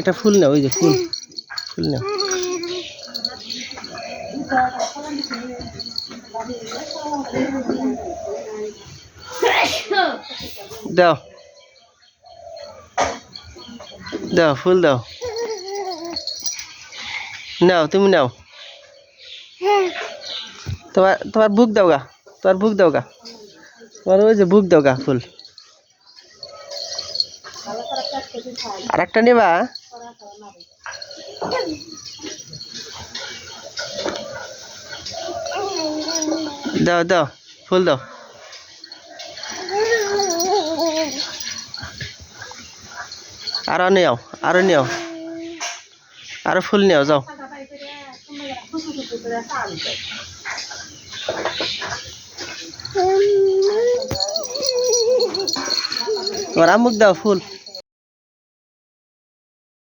একটা ফুল নাও, ওই যে ফুল, ফুল নাও। দাও দাও, ফুল দাও, নাও তুমি নাও। তোমার বুক দাও গা, তোমার বুক দাও গা, তোমার ওই যে বুক দাও গা ফুল। আর একটা নেবা? দাও দাও, ফুল দাও। আরো নিও, আরো নিও, আরো ফুল নিও, যাও। তোমার আম্মুক দাও ফুল।